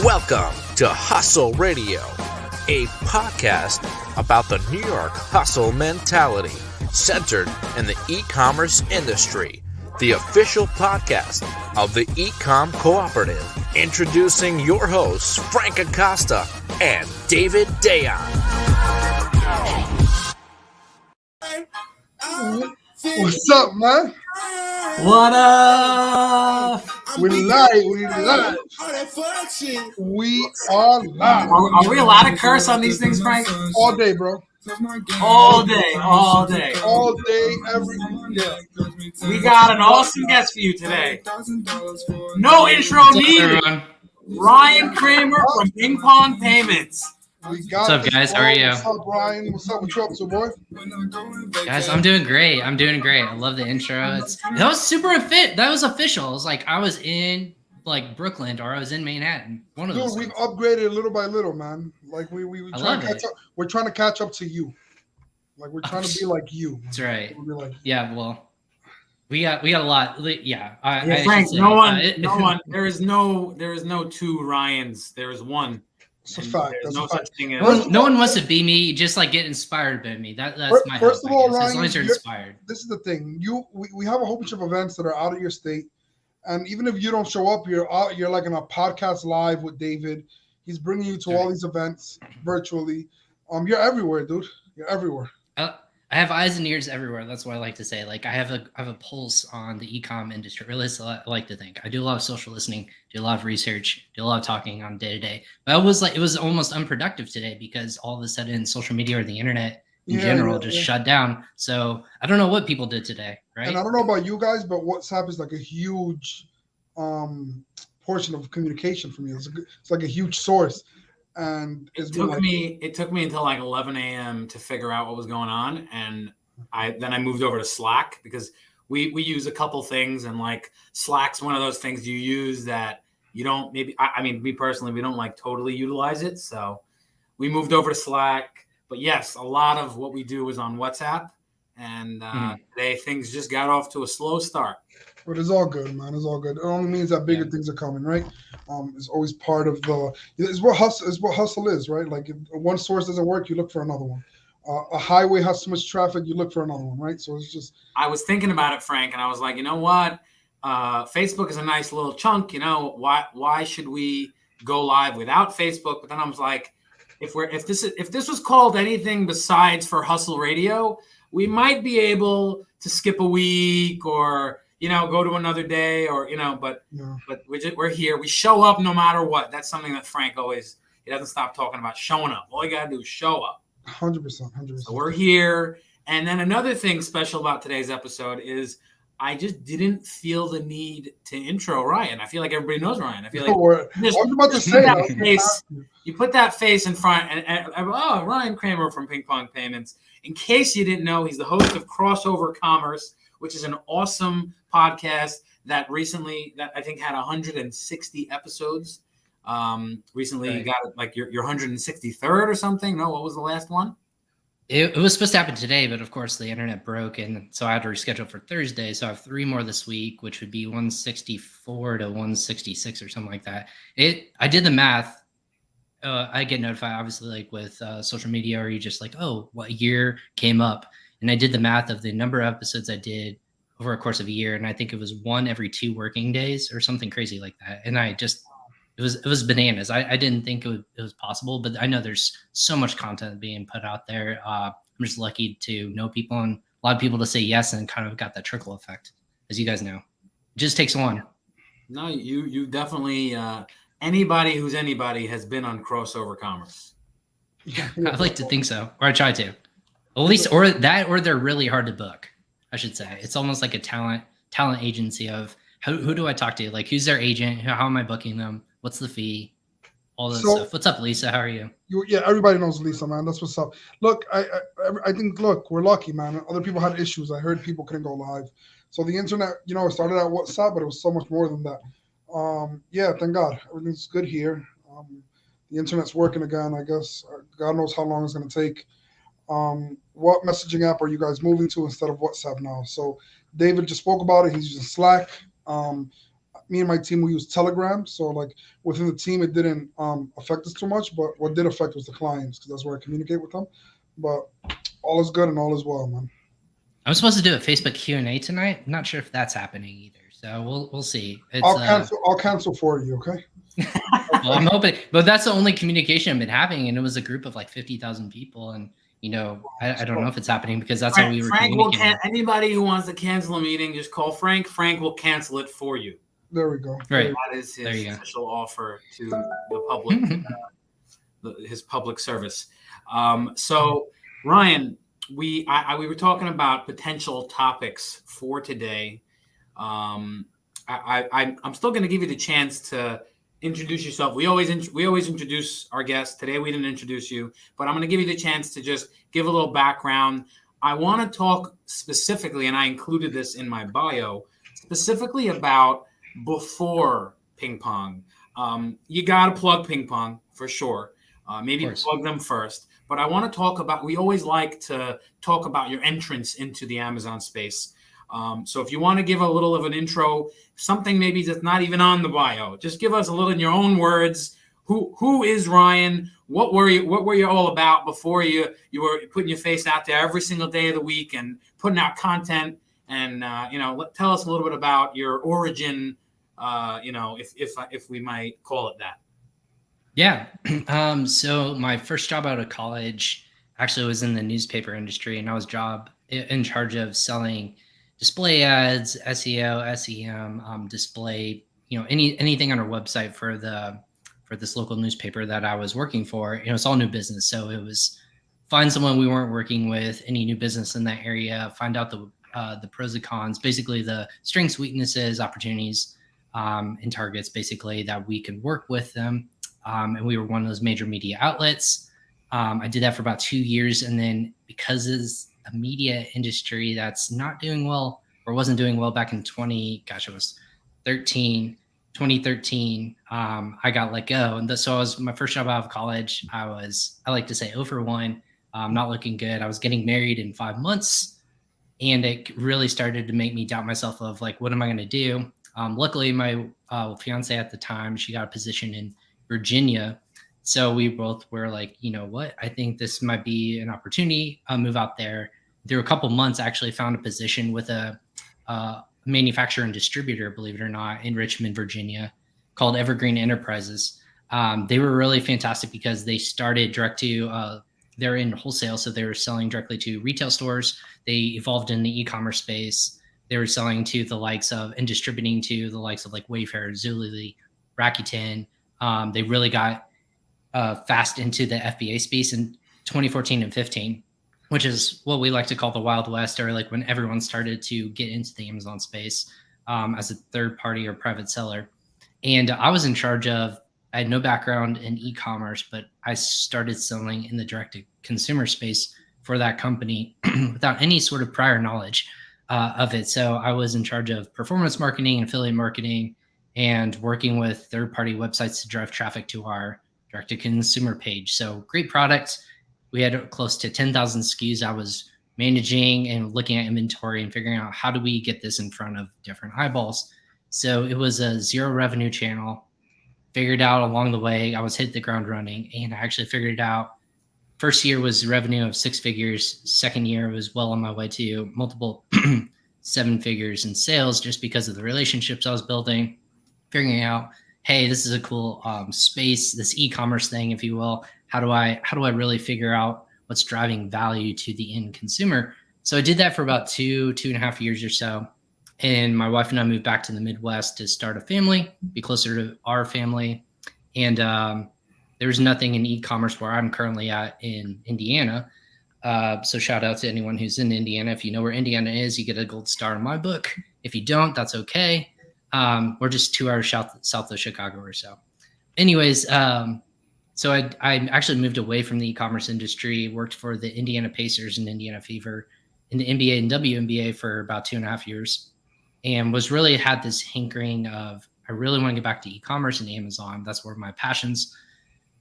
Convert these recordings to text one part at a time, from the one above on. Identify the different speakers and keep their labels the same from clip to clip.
Speaker 1: Welcome to Hustle Radio, a podcast about the New York hustle mentality centered in the e-commerce industry, the official podcast of the E-Com Cooperative. Introducing your hosts, Frank Acosta and David Dayon.
Speaker 2: What's up, man?
Speaker 3: What up?
Speaker 2: We live. We are live.
Speaker 3: Are we allowed to curse on these things, Frank?
Speaker 2: All day, bro.
Speaker 3: All day.
Speaker 2: All day, every day.
Speaker 3: We got an awesome guest for you today. No intro needed. Ryan Cramer from Ping Pong Payments.
Speaker 4: What's up, guys? How are you?
Speaker 2: What's up, Ryan? What's up? What you up to, boy?
Speaker 4: Guys, I'm doing great. I love the intro. That was super fit. That was official. It was like I was in like Brooklyn or I was in Manhattan. One of those.
Speaker 2: Dude, we've upgraded little by little, man. Like we trying to catch up. We're trying to catch up to you. Like we're trying to be like you.
Speaker 4: That's right.
Speaker 2: Like,
Speaker 4: yeah. Well, we got a lot. Yeah.
Speaker 3: Frank. No one. There is no two Ryans. There is one.
Speaker 2: It's a fact.
Speaker 3: There's no such thing as
Speaker 4: no one wants to be me. Just like get inspired by me. That's my
Speaker 2: first
Speaker 4: hope,
Speaker 2: of all,
Speaker 4: I guess,
Speaker 2: Ryan,
Speaker 4: as long as you're inspired.
Speaker 2: This is the thing. We have a whole bunch of events that are out of your state, and even if you don't show up, you're like in a podcast live with David. He's bringing you to all these events virtually. You're everywhere, dude. You're everywhere.
Speaker 4: I have eyes and ears everywhere. That's what I like to say. Like I have a pulse on the e-com industry. Or at least I like to think. I do a lot of social listening, do a lot of research, do a lot of talking on day to day. But it was almost unproductive today because all of a sudden social media or the internet in general just shut down. So I don't know what people did today, right?
Speaker 2: And I don't know about you guys, but WhatsApp is like a huge portion of communication for me. It's like a huge source. And
Speaker 3: it took me until like 11 a.m. to figure out what was going on, and I moved over to Slack because we use a couple things, and like Slack's one of those things you use that you don't me personally, we don't like totally utilize it, so we moved over to Slack. But yes, a lot of what we do is on WhatsApp, and today things just got off to a slow start.
Speaker 2: But it's all good, man. It's all good. It only means that bigger things are coming, right? It's always part of it's what hustle is, right? Like if one source doesn't work, you look for another one. A highway has so much traffic, you look for another one, right? So it's just. I
Speaker 3: was thinking about it, Frank, and I was like, you know what? Facebook is a nice little chunk. You know, why should we go live without Facebook? But then I was like, if this was called anything besides for Hustle Radio, we might be able to skip a week or go to another day or, but we're here. We show up no matter what. That's something that Frank he doesn't stop talking about showing up. All you got to do is show up.
Speaker 2: 100%.
Speaker 3: So we're here. And then another thing special about today's episode is I just didn't feel the need to intro Ryan. I feel like everybody knows Ryan. I feel like
Speaker 2: I was about to say
Speaker 3: you put that face in front and Ryan Cramer from Ping Pong Payments. In case you didn't know, he's the host of Crossover Commerce, which is an awesome podcast that I think had 160 episodes. Recently you got like your 163rd or something. No, what was the last one?
Speaker 4: It was supposed to happen today, but of course the internet broke, and so I had to reschedule for Thursday. So I have 3 more this week, which would be 164 to 166 or something like that. I did the math. I get notified, obviously, like with social media, or you just like, oh, what year came up? And I did the math of the number of episodes I did over a course of a year, and I think it was 1 every 2 working days or something crazy like that. And it was bananas. I didn't think it was possible, but I know there's so much content being put out there. I'm just lucky to know people and a lot of people to say yes, and kind of got that trickle effect, as you guys know. It just takes one.
Speaker 3: No, you definitely anybody who's anybody has been on Crossover Commerce.
Speaker 4: I'd like to think so, or I try to. At least, or they're really hard to book, I should say. It's almost like a talent agency of who do I talk to? Like, who's their agent? How am I booking them? What's the fee? All that stuff. What's up, Lisa? How are you?
Speaker 2: Everybody knows Lisa, man. That's what's up. Look, I think, we're lucky, man. Other people had issues. I heard people couldn't go live. So the internet, it started out WhatsApp, but it was so much more than that. Thank God. Everything's good here. The internet's working again, I guess. God knows how long it's going to take. What messaging app are you guys moving to instead of WhatsApp now? So David just spoke about it. He's using Slack. me and my team, we use Telegram. So like within the team, it didn't affect us too much. But what did affect was the clients, because that's where I communicate with them. But all is good and all is well, man.
Speaker 4: I'm supposed to do a Facebook Q&A tonight. I'm not sure if that's happening either. So we'll see.
Speaker 2: I'll cancel for you, okay?
Speaker 4: Well, I'm hoping, but that's the only communication I've been having, and it was a group of like 50,000 people, and I don't know if it's happening because that's how we were communicating.
Speaker 3: Anybody who wants to cancel a meeting, just call Frank. Frank will cancel it for you.
Speaker 2: There we go.
Speaker 4: Right.
Speaker 3: That is his official offer to the public, his public service. So Ryan, we were talking about potential topics for today. I'm still going to give you the chance to introduce yourself. We always introduce our guests. Today we didn't introduce you, but I'm going to give you the chance to just give a little background. I want to talk specifically, and I included this in my bio, specifically about before ping pong. You got to plug ping pong for sure. Maybe plug them first. But I want to talk about, we always like to talk about your entrance into the Amazon space. So if you want to give a little of an intro, something maybe that's not even on the bio, just give us a little in your own words. Who is Ryan? What were you all about before you were putting your face out there every single day of the week and putting out content? And tell us a little bit about your origin. If we might call it that.
Speaker 4: Yeah. So my first job out of college actually was in the newspaper industry, and I was in charge of selling display ads, SEO, SEM, display, anything on our website for this local newspaper that I was working for. It's all new business. So it was find someone we weren't working with, any new business in that area, find out the pros and cons, basically the strengths, weaknesses, opportunities, and targets basically that we could work with them. And we were one of those major media outlets. I did that for about 2 years. And then because it's a media industry that's not doing well or wasn't doing well back in 2013, I got let go. And so I was my first job out of college. I like to say 0 for 1, not looking good. I was getting married in 5 months, and it really started to make me doubt myself of like, what am I going to do? Luckily, my fiance at the time, she got a position in Virginia. So we both were like, you know what, I think this might be an opportunity. I'll move out there. Through a couple months, I actually found a position with a manufacturer and distributor, believe it or not, in Richmond, Virginia, called Evergreen Enterprises. They were really fantastic because they started direct to, they're in wholesale. So they were selling directly to retail stores. They evolved in the e-commerce space. They were selling to the likes of and distributing to the likes of like Wayfair, Zulily, Rakuten. They really got fast into the FBA space in 2014 and 15, which is what we like to call the Wild West, or like when everyone started to get into the Amazon space as a third party or private seller. And I was in charge of, I had no background in e-commerce, but I started selling in the direct-to-consumer space for that company without any sort of prior knowledge of it. So I was in charge of performance marketing and affiliate marketing and working with third-party websites to drive traffic to our direct-to-consumer page. So great product. We had close to 10,000 SKUs I was managing and looking at inventory and figuring out how do we get this in front of different eyeballs. So it was a zero revenue channel. Figured out along the way, I was hit the ground running, and I actually figured it out. First year was revenue of 6 figures. Second year was well on my way to multiple 7 figures in sales just because of the relationships I was building, figuring out, hey, this is a cool space, this e-commerce thing, if you will. How do I really figure out what's driving value to the end consumer? So I did that for about 2.5 years or so. And my wife and I moved back to the Midwest to start a family, be closer to our family. And there was nothing in e-commerce where I'm currently at in Indiana. So shout out to anyone who's in Indiana. If you know where Indiana is, you get a gold star in my book. If you don't, that's okay. We're just 2 hours south of Chicago or so. Anyways, so I actually moved away from the e-commerce industry, worked for the Indiana Pacers and Indiana Fever in the NBA and WNBA for about 2.5 years, and was really had this hankering of, I really want to get back to e-commerce and Amazon. That's where my passions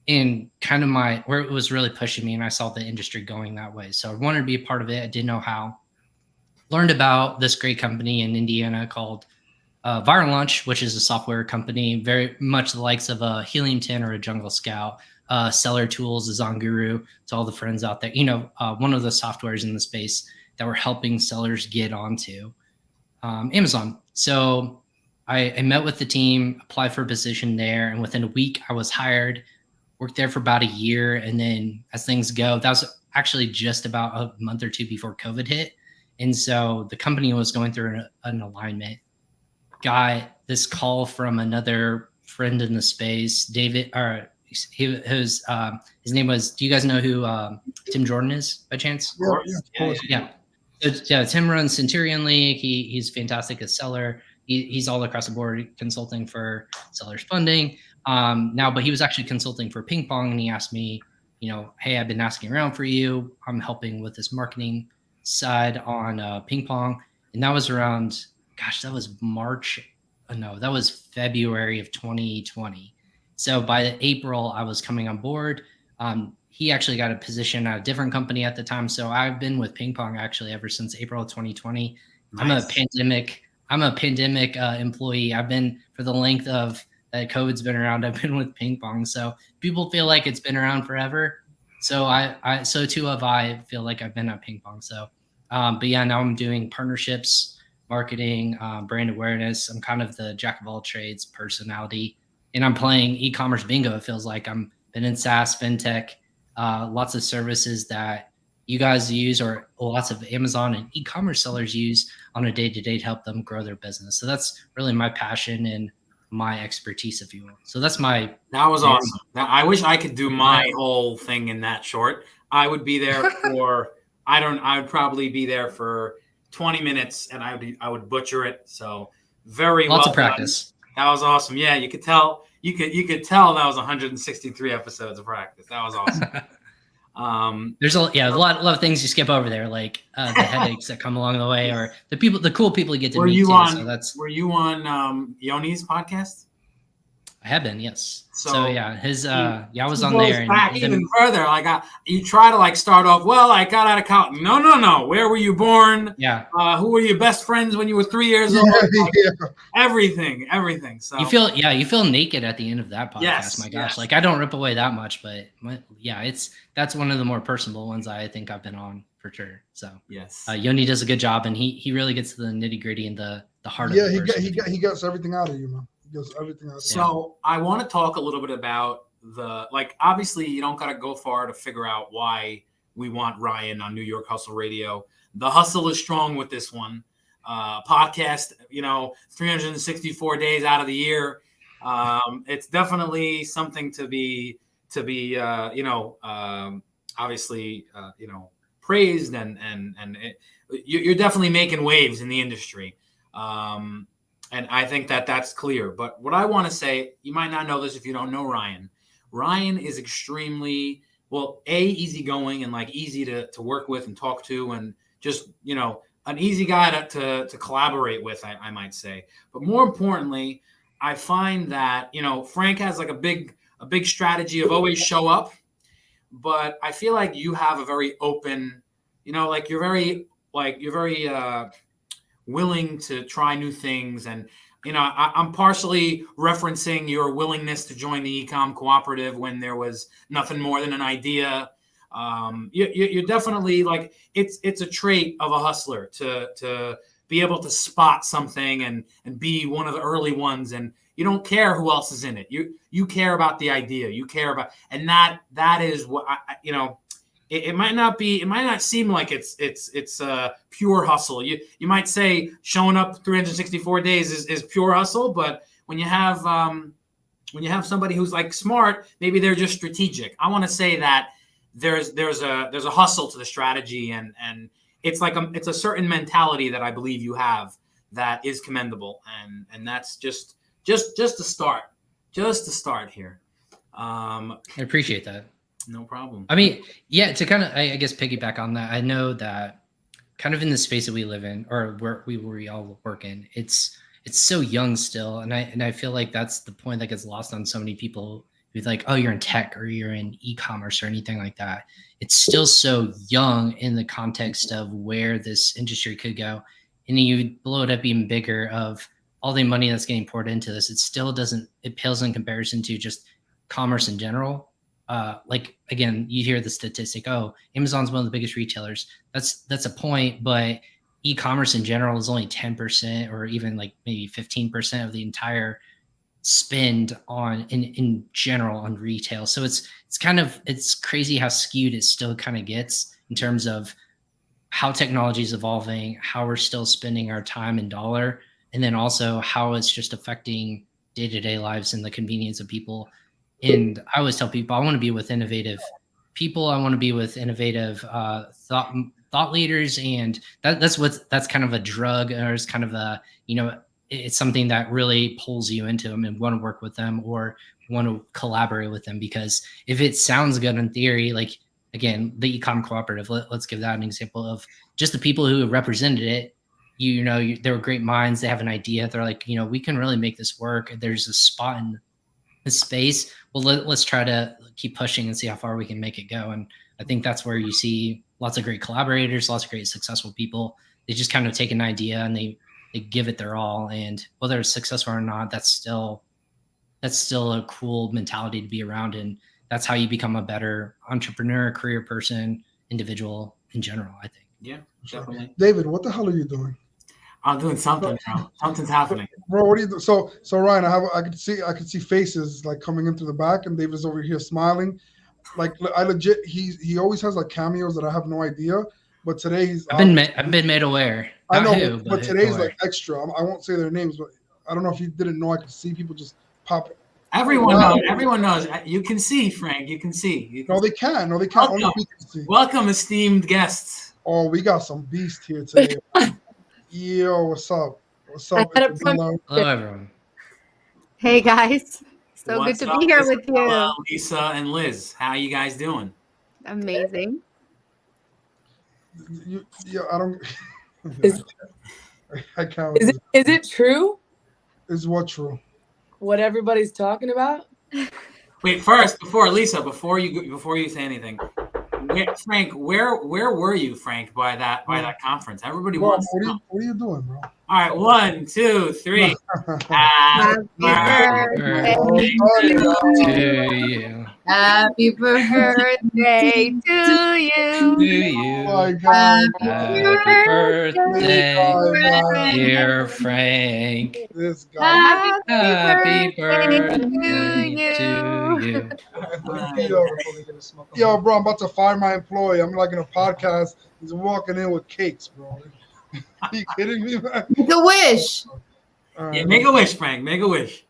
Speaker 4: and kind of where it was really pushing me. And I saw the industry going that way. So I wanted to be a part of it. I didn't know how. Learned about this great company in Indiana called Viral Launch, which is a software company, very much the likes of a Heliumton or a Jungle Scout. Seller Tools is on Guru. To all the friends out there, one of the softwares in the space that we're helping sellers get onto Amazon. So I met with the team, applied for a position there, and within a week I was hired. Worked there for about a year, and then as things go, that was actually just about a month or two before COVID hit, and so the company was going through an alignment. Got this call from another friend in the space, David, or his name was. Do you guys know who Tim Jordan is by chance? Yeah. So Tim runs Centurion League. He's fantastic as seller. He's all across the board consulting for sellers funding now, but he was actually consulting for Ping Pong, and he asked me, hey, I've been asking around for you. I'm helping with this marketing side on Ping Pong, and that was around. Gosh, that was that was February of 2020. So by April, I was coming on board. He actually got a position at a different company at the time. So I've been with Ping Pong actually ever since April of 2020. Nice. I'm a pandemic employee. I've been for the length of that COVID's been around. I've been with Ping Pong. So people feel like it's been around forever. So so too have I feel like I've been at Ping Pong. So, but yeah, now I'm doing partnerships, marketing, brand awareness. I'm kind of the jack of all trades personality, and I'm playing e-commerce bingo. It feels like I'm been in SaaS, fintech, lots of services that you guys use or lots of Amazon and e-commerce sellers use on a day-to-day to help them grow their business. So that's really my passion and my expertise, if you will. So that was
Speaker 3: awesome. Now, I wish I could do my whole thing in that short. I would be there for, I would probably be there for 20 minutes and I would butcher it. So lots
Speaker 4: of practice.
Speaker 3: That was awesome. Yeah, you could tell that was 163 episodes of practice. That was awesome.
Speaker 4: There's a lot of things you skip over there, like the headaches that come along the way, or the cool people you get to meet.
Speaker 3: Were you on Yoni's podcast?
Speaker 4: I have been, yes. So yeah, I was on there.
Speaker 3: Back even further, you try to start off. Well, I got out of college. No. Where were you born?
Speaker 4: Yeah.
Speaker 3: Who were your best friends when you were 3 years old? Everything. So
Speaker 4: you feel naked at the end of that podcast. Yes, my gosh, I don't rip away that much, but that's one of the more personable ones I think I've been on for sure. So
Speaker 3: yes,
Speaker 4: Yoni does a good job, and he really gets to the nitty gritty and the heart of
Speaker 2: the person. He gets everything out of you, man.
Speaker 3: So I want to talk a little bit about obviously you don't got to go far to figure out why we want Ryan on New York Hustle Radio. The hustle is strong with this one podcast, 364 days out of the year. It's definitely something to be obviously, praised and you're definitely making waves in the industry. And I think that's clear. But what I want to say, you might not know this if you don't know Ryan. Ryan is extremely, easygoing and easy to work with and talk to, and just, an easy guy to collaborate with, I might say. But more importantly, I find that, Frank has a big strategy of always show up. But I feel like you have a very open, you're very willing to try new things. And, I'm partially referencing your willingness to join the e-com cooperative when there was nothing more than an idea. You're definitely it's a trait of a hustler to be able to spot something and be one of the early ones. And you don't care who else is in it. You care about the idea. You care about, and that is what It might not seem like it's pure hustle. You might say showing up 364 days is pure hustle, but when you have somebody who's smart, maybe they're just strategic. I want to say that there's a hustle to the strategy, and it's it's a certain mentality that I believe you have that is commendable, and that's just to start here.
Speaker 4: I appreciate that.
Speaker 3: No problem.
Speaker 4: I mean, yeah, to kind of, I guess, piggyback on that, I know that kind of in the space that we live in, or where we all work in, it's so young still. And I feel like that's the point that gets lost on so many people who's oh, you're in tech or you're in e-commerce or anything like that. It's still so young in the context of where this industry could go. And you blow it up even bigger of all the money that's getting poured into this, it pales in comparison to just commerce in general. Like, again, you hear the statistic, oh, Amazon's one of the biggest retailers. That's a point, but e-commerce in general is only 10% or even like maybe 15% of the entire spend on in general on retail. So it's crazy how skewed it still kind of gets in terms of how technology is evolving, how we're still spending our time and dollar, and then also how it's just affecting day-to-day lives and the convenience of people. And I always tell people, I want to be with innovative people. I want to be with innovative thought leaders, and that's kind of a drug, or it's kind of a, it's something that really pulls you into them and want to work with them or want to collaborate with them. Because if it sounds good in theory, like, again, the Ecom Cooperative, let's give that an example of just the people who represented it. They were great minds. They have an idea. They're like, we can really make this work. There's a spot in the space. Well, let's try to keep pushing and see how far we can make it go. And I think that's where you see lots of great collaborators, lots of great successful people. They just kind of take an idea and they give it their all. And whether it's successful or not, that's still a cool mentality to be around. And that's how you become a better entrepreneur, career person, individual in general, I think.
Speaker 3: Yeah, definitely.
Speaker 2: David, what the hell are you doing?
Speaker 3: I'm doing something, bro. Something's happening.
Speaker 2: Bro, what are you doing? So Ryan, I could see faces like coming in through the back, and David's over here smiling. Like, I legit, he always has like cameos that I have no idea. But today I've
Speaker 4: been made aware.
Speaker 2: I know, but today's like extra. I won't say their names, but I don't know if you didn't know. I could see people just pop it.
Speaker 3: Everyone knows. Everyone knows. You can see, Frank. You can see.
Speaker 2: No, they can't. Only we can see.
Speaker 3: Welcome, esteemed guests.
Speaker 2: Oh, we got some beast here today. Yo, what's up? What's up?
Speaker 4: Hello, everyone.
Speaker 5: Hey, guys. So good to be here with you.
Speaker 3: Lisa and Liz. How you guys doing?
Speaker 5: Amazing.
Speaker 2: I don't. I can't.
Speaker 6: Is it true?
Speaker 2: Is what true?
Speaker 6: What everybody's talking about?
Speaker 3: Wait, first, before you say anything, Frank, where were you, Frank, by that conference? Everybody wants.
Speaker 2: What are you doing, bro?
Speaker 3: All right, 1, 2, 3. Happy birthday
Speaker 4: to you.
Speaker 5: Happy birthday to you.
Speaker 2: Oh my God.
Speaker 4: Happy birthday, dear Frank.
Speaker 2: This guy.
Speaker 4: Happy birthday to you.
Speaker 2: Yo, bro, I'm about to fire my employee. I'm like in a podcast. He's walking in with cakes, bro. Are you kidding me, man?
Speaker 5: Make a wish.
Speaker 3: Yeah, make a wish, Frank. Make a wish.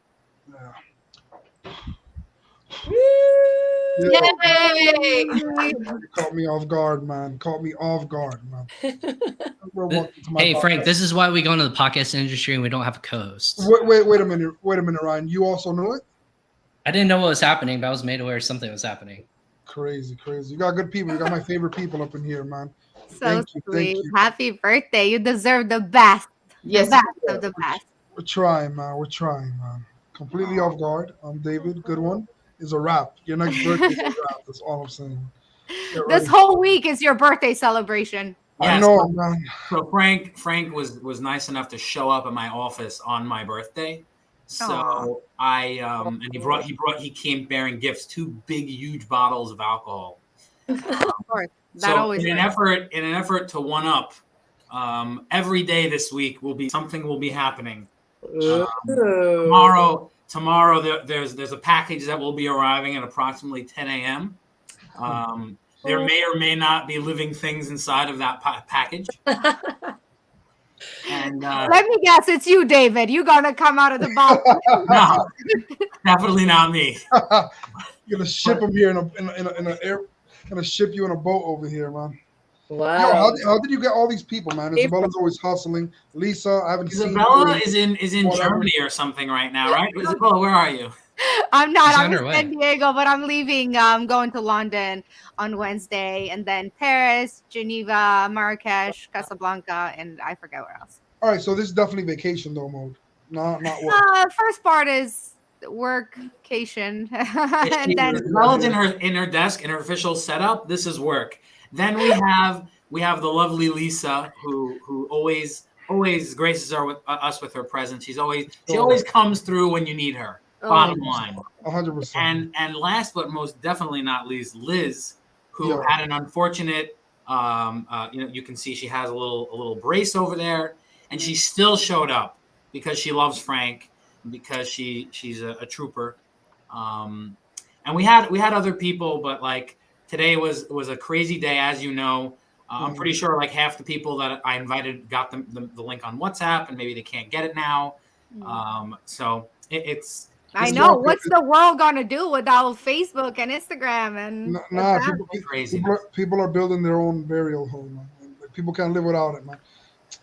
Speaker 5: Yay!
Speaker 2: You caught me off guard, man.
Speaker 4: Hey, Frank, this is why we go into the podcast industry and we don't have a co-host.
Speaker 2: Wait a minute, Ryan. You also knew it?
Speaker 4: I didn't know what was happening, but I was made aware something was happening.
Speaker 2: Crazy. You got good people. You got my favorite people up in here, man.
Speaker 5: So sweet. Happy birthday. You deserve the best.
Speaker 6: Yes.
Speaker 5: The best of the best.
Speaker 2: We're trying, man. Completely off guard. I'm David. Good one. Is a wrap. Your next birthday is a wrap. That's all I'm saying.
Speaker 5: This whole week is your birthday celebration.
Speaker 3: Yes.
Speaker 2: I know, man.
Speaker 3: So Frank was nice enough to show up at my office on my birthday. So
Speaker 5: Aww.
Speaker 3: he came bearing gifts, 2 big, huge bottles of alcohol.
Speaker 5: Of course.
Speaker 3: In an effort to one up, every day this week something will be happening. Tomorrow there's a package that will be arriving at approximately 10 a.m. There may or may not be living things inside of that package. And
Speaker 5: let me guess, it's you, David. You gonna come out of the box?
Speaker 3: No, definitely not me.
Speaker 2: You're gonna ship them here in an air. Gonna ship you in a boat over here, man.
Speaker 6: Wow.
Speaker 2: Yo, how did you get all these people, man? Isabella's always hustling. Lisa, I haven't seen.
Speaker 3: Isabella is in Germany or something right now, right? Isabella, where are you?
Speaker 5: I'm not. I'm in San Diego, but I'm leaving. I'm going to London on Wednesday, and then Paris, Geneva, Marrakesh, Casablanca, and I forget where else.
Speaker 2: All right, so this is definitely vacation though mode, not work.
Speaker 5: First part is workcation, and then
Speaker 3: Isabella's in her desk in her official setup. This is work. Then we have the lovely Lisa who always always graces us with her presence. She always comes through when you need her. Bottom line.
Speaker 2: 100%.
Speaker 3: And last but most definitely not least, Liz, who had an unfortunate. You can see she has a little brace over there, and she still showed up because she loves Frank, because she's a trooper. And we had other people, but like today was a crazy day, as you know. I'm pretty sure like half the people that I invited got the link on WhatsApp, and maybe they can't get it now. So it's.
Speaker 5: I know. What's the world gonna do without Facebook and Instagram and
Speaker 2: people are building their own burial home, man. People can't live without it, man.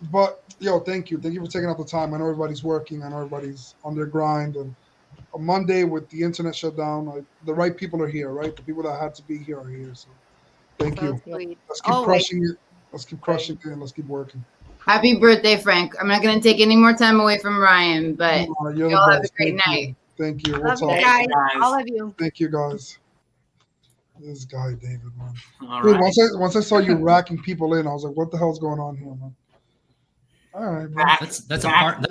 Speaker 2: But thank you for taking out the time. I know everybody's working. I know everybody's on their grind, and on Monday with the internet shut down, the right people are here, right? The people that had to be here are here. So thank you.
Speaker 5: Sweet.
Speaker 2: Let's keep crushing it. Let's keep crushing it, and let's keep working.
Speaker 7: Happy birthday, Frank. I'm not going to take any more time away from Ryan, but y'all have a great night.
Speaker 2: Thank you.
Speaker 5: Love you guys. All of you.
Speaker 2: Thank you, guys. This guy, David, man.
Speaker 3: Dude,
Speaker 2: right. Once I saw you racking people in, I was like, what the hell's going on here, man? All right, bro.
Speaker 4: That's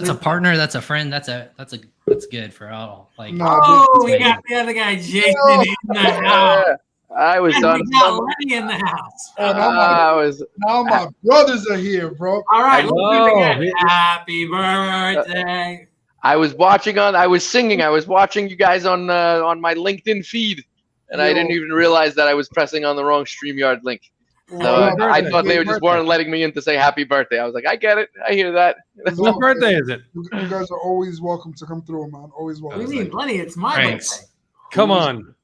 Speaker 4: a partner, that's a friend, that's good for all. Like,
Speaker 3: we got the other guy, Jason, in the house.
Speaker 8: I was done.
Speaker 3: Lenny in the house.
Speaker 2: Now my brothers are here, bro.
Speaker 3: All right, happy birthday.
Speaker 8: I was singing. I was watching you guys on my LinkedIn feed, and I didn't even realize that I was pressing on the wrong StreamYard link. So I thought they just weren't letting me in to say happy birthday. I was like, I get it. I hear that.
Speaker 9: Whose birthday is it?
Speaker 2: You guys are always welcome to come through, man. Always welcome.
Speaker 3: What do you mean, Lenny? It's my birthday.
Speaker 9: Come on.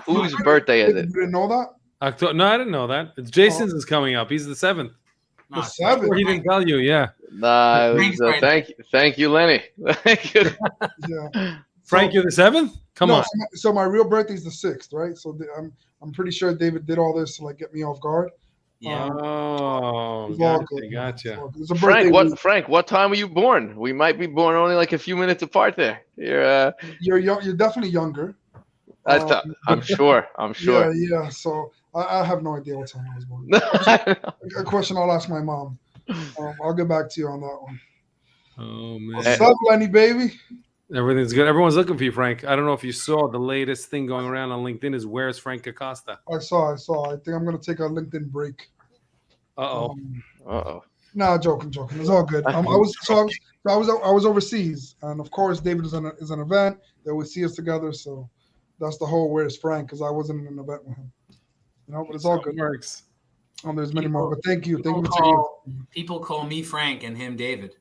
Speaker 8: Whose birthday is it?
Speaker 2: You didn't know that?
Speaker 9: No, I didn't know that. It's Jason's is coming up. He's the 7th.
Speaker 2: The 7th?
Speaker 9: He didn't tell you, yeah.
Speaker 8: Thank you, Lenny. Thank you.
Speaker 2: Yeah.
Speaker 9: Frank, you're the 7th? Come on.
Speaker 2: So my real birthday is the 6th, right? So I'm pretty sure David did all this to like get me off guard.
Speaker 3: Yeah.
Speaker 9: Gotcha.
Speaker 8: Frank, what time were you born? We might be born only like a few minutes apart there.
Speaker 2: You're definitely younger.
Speaker 8: I'm sure.
Speaker 2: Yeah. So I have no idea what time I was born. A question I'll ask my mom. I'll get back to you on that one.
Speaker 9: Oh man.
Speaker 2: What's up, Lenny, baby?
Speaker 9: Everything's good. Everyone's looking for you, Frank. I don't know if you saw the latest thing going around on LinkedIn is where's Frank Acosta?
Speaker 2: I saw. I think I'm gonna take a LinkedIn break. Nah, joking. It's all good. I was overseas, and of course, David is an event. They would see us together, so that's the whole where's Frank, because I wasn't in an event with him. But it's all good.
Speaker 9: Works.
Speaker 2: There's many more, but thank you.
Speaker 3: People call me Frank and him David.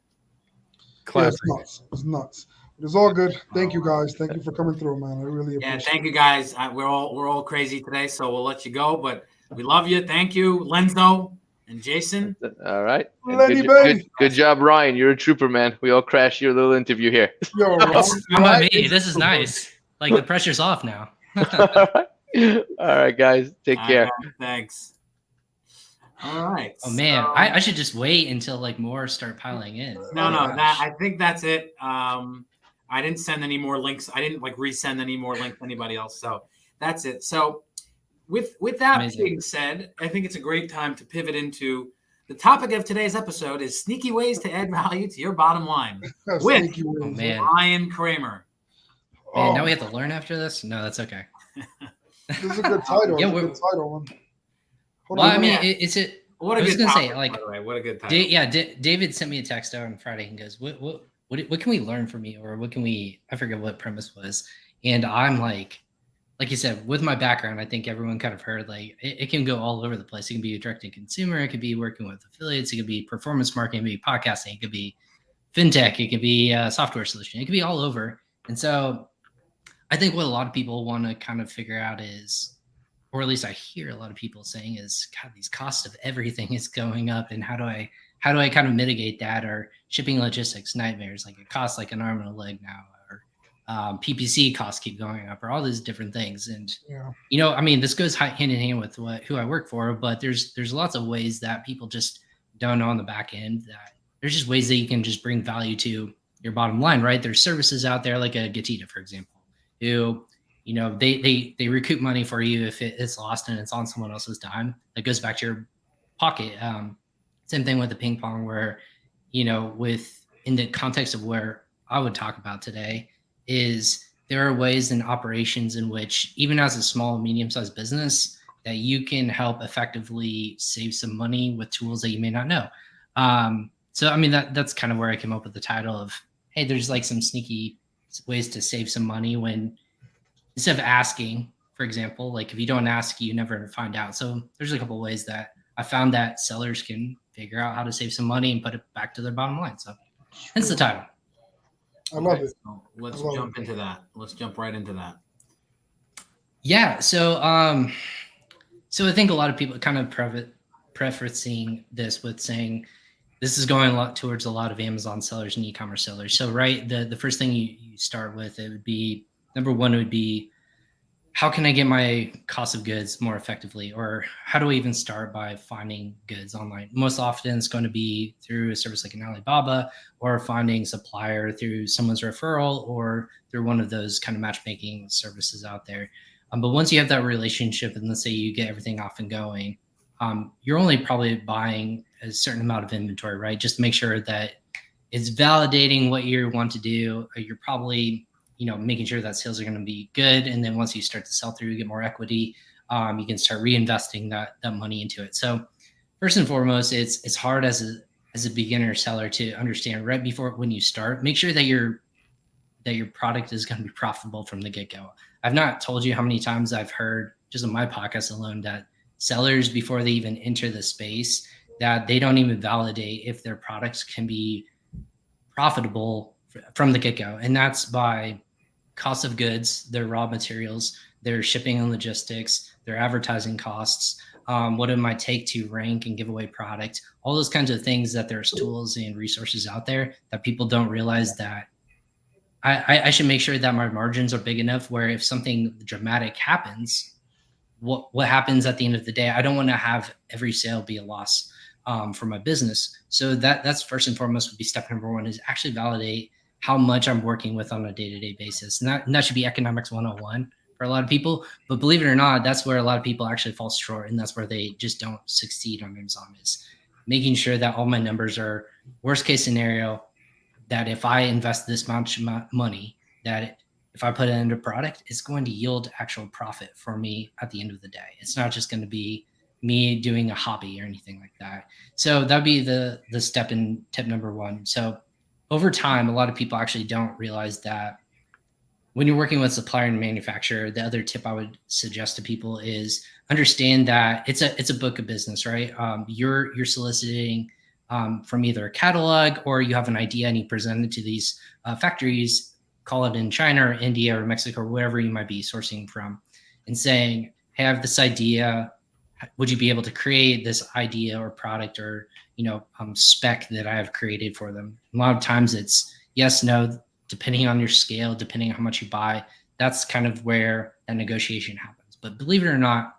Speaker 9: Classic.
Speaker 2: Yeah, it's nuts. It's all good. Thank you, guys. Thank you for coming through, man. I really appreciate it.
Speaker 3: Yeah, thank you, guys. We're all crazy today, so we'll let you go, but we love you. Thank you, Lenzo and Jason.
Speaker 8: All right.
Speaker 2: Good
Speaker 8: job, Ryan. You're a trooper, man. We all crashed your little interview here.
Speaker 4: How about me? This is nice. Like the pressure's off now.
Speaker 8: All right, guys. Take care.
Speaker 3: Thanks. All right.
Speaker 4: Oh man, I should just wait until like more start piling in.
Speaker 3: No. I think that's it. I didn't send any more links. I didn't resend any more links to anybody else. So that's it. So with that being said, I think it's a great time to pivot into the topic of today's episode is sneaky ways to add value to your bottom line with Ryan Cramer.
Speaker 4: Man, now we have to learn after this? No, that's okay.
Speaker 2: This is a good title.
Speaker 4: Yeah,
Speaker 2: it's a good title.
Speaker 4: What a good
Speaker 3: title.
Speaker 4: David sent me a text on Friday and goes, what can we learn from you? Or what can we, I forget what premise was. And I'm like you said, with my background, I think everyone kind of heard it can go all over the place. It can be direct to consumer. It could be working with affiliates. It could be performance marketing. It could be podcasting. It could be fintech. It could be a software solution. It could be all over. And so I think what a lot of people want to kind of figure out is, or at least I hear a lot of people saying is, God, these costs of everything is going up, and how do I kind of mitigate that? Or shipping logistics nightmares, like it costs like an arm and a leg now, or PPC costs keep going up, or all these different things. And this goes hand in hand with who I work for, but there's lots of ways that people just don't know on the back end, that there's just ways that you can just bring value to your bottom line, right? There's services out there like a Getita, for example, who they recoup money for you if it's lost and it's on someone else's dime. That goes back to your pocket. Same thing with the ping pong, where in the context of where I would talk about today, is there are ways in operations in which, even as a small, medium-sized business, that you can help effectively save some money with tools that you may not know. So, I mean, that's kind of where I came up with the title of, hey, there's like some sneaky ways to save some money when, instead of asking, for example, like if you don't ask, you never find out. So there's a couple of ways that I found that sellers can figure out how to save some money and put it back to their bottom line. So hence the title.
Speaker 2: I love it.
Speaker 3: So let's jump into that. Let's jump right into that.
Speaker 4: Yeah. So, so I think a lot of people kind of prefacing this with saying this is going a lot towards a lot of Amazon sellers and e-commerce sellers. So, right, the first thing you start with, it would be, number one would be, how can I get my cost of goods more effectively? Or how do I even start by finding goods online? Most often it's going to be through a service like an Alibaba, or finding supplier through someone's referral, or through one of those kind of matchmaking services out there. But once you have that relationship, and let's say you get everything off and going, you're only probably buying a certain amount of inventory, right? Just to make sure that it's validating what you want to do. You're probably making sure that sales are going to be good. And then once you start to sell through, you get more equity. You can start reinvesting that money into it. So first and foremost, it's hard as a beginner seller to understand right before when you start. Make sure that your product is going to be profitable from the get-go. I've not told you how many times I've heard just on my podcast alone that sellers, before they even enter the space, that they don't even validate if their products can be profitable from the get-go. And that's by cost of goods, their raw materials, their shipping and logistics, their advertising costs, what it might take to rank and give away product, all those kinds of things, that there's tools and resources out there that people don't realize that I should make sure that my margins are big enough where if something dramatic happens, what happens at the end of the day, I don't want to have every sale be a loss for my business. So that's first and foremost would be step number one, is actually validate how much I'm working with on a day-to-day basis. And that should be economics 101 for a lot of people. But believe it or not, that's where a lot of people actually fall short. And that's where they just don't succeed on Amazon, is making sure that all my numbers are worst case scenario, that if I invest this much money, that if I put it into a product, it's going to yield actual profit for me at the end of the day. It's not just going to be me doing a hobby or anything like that. So that'd be the step in tip number one. So over time, a lot of people actually don't realize that when you're working with supplier and manufacturer, the other tip I would suggest to people is understand that it's a book of business, right? You're soliciting from either a catalog, or you have an idea and you present it to these factories, call it in China or India or Mexico or wherever you might be sourcing from, and saying, hey, I have this idea. Would you be able to create this idea or product or spec that I have created for them? A lot of times it's yes, no, depending on your scale, depending on how much you buy. That's kind of where that negotiation happens. But believe it or not,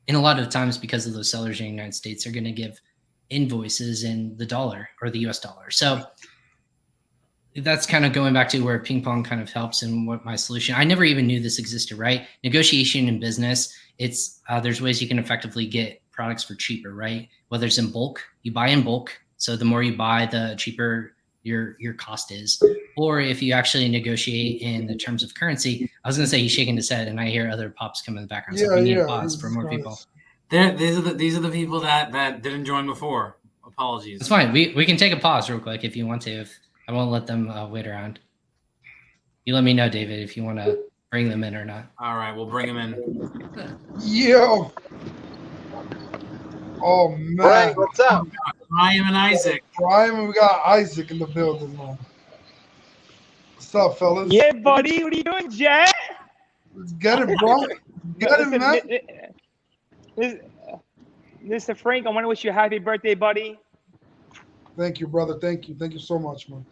Speaker 4: in a lot of times, because of those sellers in the United States, they're going to give invoices in the dollar or the US dollar. So that's kind of going back to where ping pong kind of helps and what my solution. I never even knew this existed, right? Negotiation in business, it's there's ways you can effectively get products for cheaper, right? Whether it's in bulk, you buy in bulk. So the more you buy, the cheaper your cost is. Or if you actually negotiate in the terms of currency, I was going to say he's shaking his head and I hear other pops come in the background. So we need to pause for more people.
Speaker 3: These are the people that didn't join before. Apologies.
Speaker 4: It's fine. We can take a pause real quick if you want to. If I won't let them wait around. You let me know, David, if you want to bring them in or not.
Speaker 3: All right, we'll bring them in.
Speaker 2: Yo. Oh man.
Speaker 8: Frank, what's up?
Speaker 3: Ryan and Isaac.
Speaker 2: Ryan, we got Isaac in the building, man. What's up, fellas?
Speaker 10: Yeah, buddy. What are you doing, Jet?
Speaker 2: Let's get it, bro. Get it, man.
Speaker 10: Mr. Frank, I want to wish you a happy birthday, buddy.
Speaker 2: Thank you, brother. Thank you. Thank you so much, man.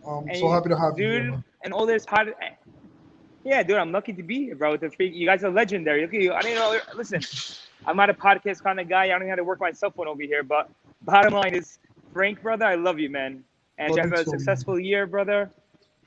Speaker 2: So happy to have you here, man.
Speaker 10: And all this hot. Yeah, dude, I'm lucky to be here, bro. You guys are legendary. Look at you. I didn't know. Listen, I'm not a podcast kind of guy. I don't know how to work my cell phone over here. But bottom line is, Frank, brother, I love you, man. And you have a successful year, brother.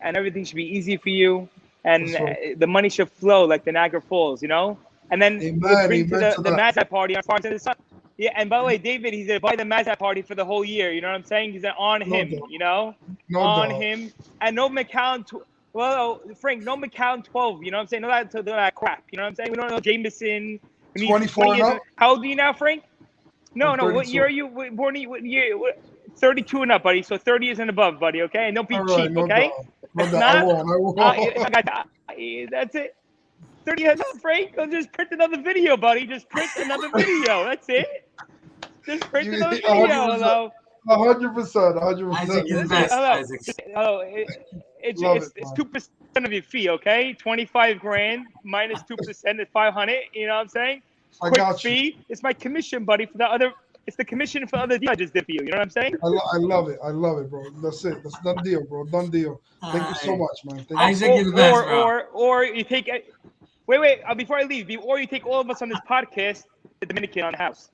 Speaker 10: And everything should be easy for you. And the money should flow like the Niagara Falls, you know? And then bring to the Mazda party on Sparks in the Sun. Yeah, and by the way, David, he's gonna buy the Mazda party for the whole year. You know what I'm saying? He's on him.
Speaker 2: doubt.
Speaker 10: You know,
Speaker 2: No
Speaker 10: on
Speaker 2: doubt.
Speaker 10: him, and no McCown. Well, Frank, no McCown 12. You know what I'm saying? No that crap. You know what I'm saying? We don't know Jameson.
Speaker 2: 24 and up?
Speaker 10: How old are you now, Frank? No.
Speaker 2: I'm
Speaker 10: What
Speaker 2: 32.
Speaker 10: year are you born? What year? 32 and up, buddy. So 30 is and above, buddy. Okay, and don't be
Speaker 2: All right,
Speaker 10: cheap.
Speaker 2: no
Speaker 10: Okay.
Speaker 2: doubt. No doubt. I won't.
Speaker 10: That's it. 30 and up, Frank. Just print another video, buddy. Just print another video. That's it. Just print another video.
Speaker 2: 100%. 100%.
Speaker 3: Isaac, you're the best, Isaac.
Speaker 10: It's 2% of your fee, okay? 25 grand minus 2% is 500. You know what I'm saying?
Speaker 2: I
Speaker 10: Quick
Speaker 2: got you.
Speaker 10: fee. It's my commission, buddy. For the other, it's the commission for other deals I just did for you. You know what I'm saying?
Speaker 2: I love it. I love it, bro. That's it. That's done deal, bro. Done deal. Thank you so much, man. Thank
Speaker 3: Isaac,
Speaker 2: you.
Speaker 3: you're the best, bro.
Speaker 10: Or you take it. Wait. Before I leave, or you take all of us on this podcast, the Dominican on the house.